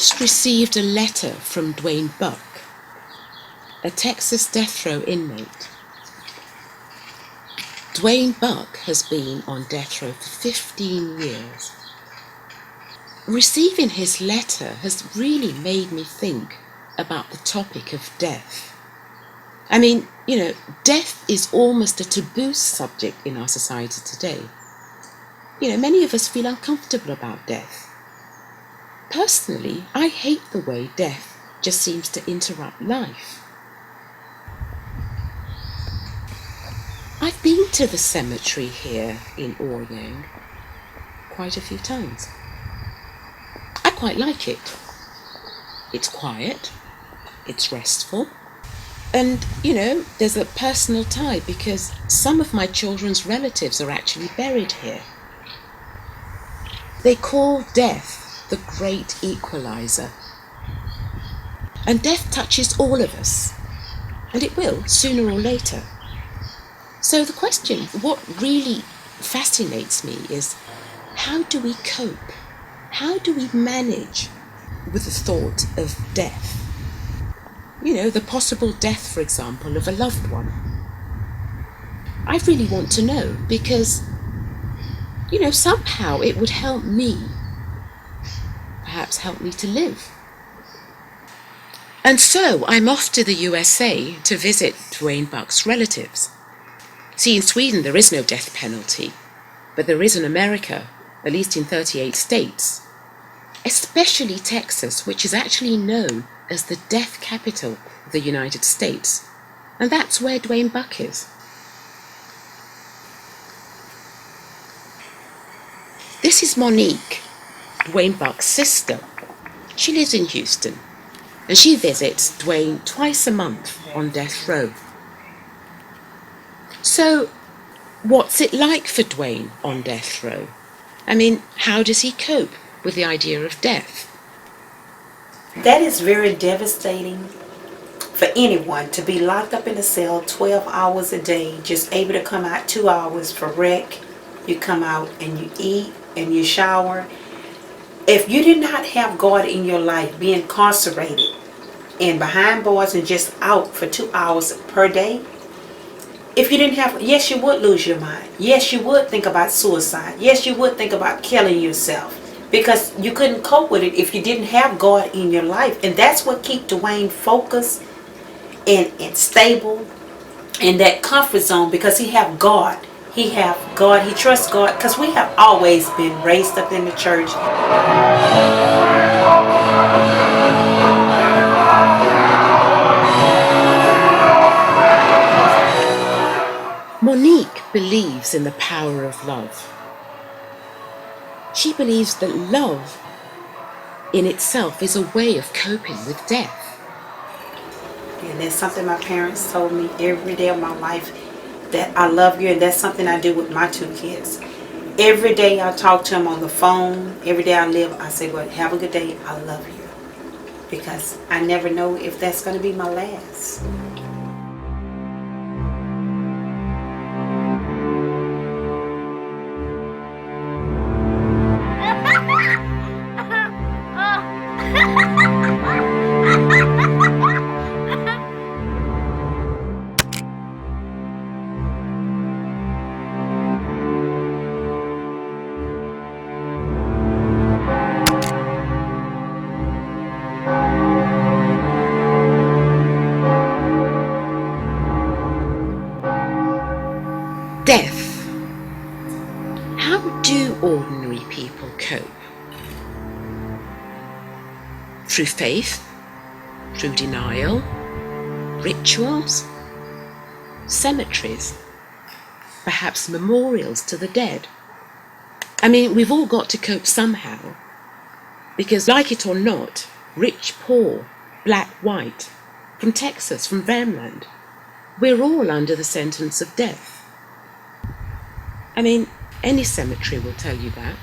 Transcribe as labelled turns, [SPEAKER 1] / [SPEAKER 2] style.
[SPEAKER 1] just received a letter from Duane, a Texas death row inmate. Duane has been on death row for 15 years. Receiving his letter has really made me think about the topic of death. I mean, death is almost a taboo subject in our society today. Many of us feel uncomfortable about death. Personally, I hate the way death just seems to interrupt life. I've been to the cemetery here in Oryang quite a few times. I quite like it. It's quiet, it's restful, and there's a personal tie because some of my children's relatives are actually buried here. They call death the great equalizer. And death touches all of us, and it will sooner or later. So the question, what really fascinates me is, how do we cope? How do we manage with the thought of death? The possible death, for example, of a loved one. I really want to know because, somehow it would help me, perhaps help me to live. And so I'm off to the USA to visit Duane relatives. See, in Sweden there is no death penalty, but there is in America, at least in 38 states, especially Texas, which is actually known as the death capital of the United States. And that's where Duane is. This is Monique, Duane sister. She lives in Houston, and she visits Duane twice a month on death row. So, what's it like for Duane on death row? I mean, how does he cope with the idea of death?
[SPEAKER 2] That is very devastating for anyone to be locked up in a cell 12 hours a day, just able to come out 2 hours for rec. You come out and you eat and you shower. If you did not have God in your life, be incarcerated and behind bars and just out for 2 hours per day, if you didn't have, yes, you would lose your mind. Yes, you would think about suicide. Yes, you would think about killing yourself because you couldn't cope with it if you didn't have God in your life. And that's what keeps Duane focused and stable in that comfort zone, because he have God. He have God. He trusts God, because we have always been raised up in the church.
[SPEAKER 1] Monique believes in the power of love. She believes that love in itself is a way of coping with death.
[SPEAKER 2] And that's something my parents told me every day of my life, that I love you, and that's something I do with my 2 kids. Every day I talk to them on the phone, every day I live, I say, well, have a good day, I love you. Because I never know if that's going to be my last.
[SPEAKER 1] Death. How do ordinary people cope? Through faith, through denial, rituals, cemeteries, perhaps memorials to the dead. I mean, we've all got to cope somehow, because like it or not, rich, poor, black, white, from Texas, from Vermland, we're all under the sentence of death. I mean, any cemetery will tell you that.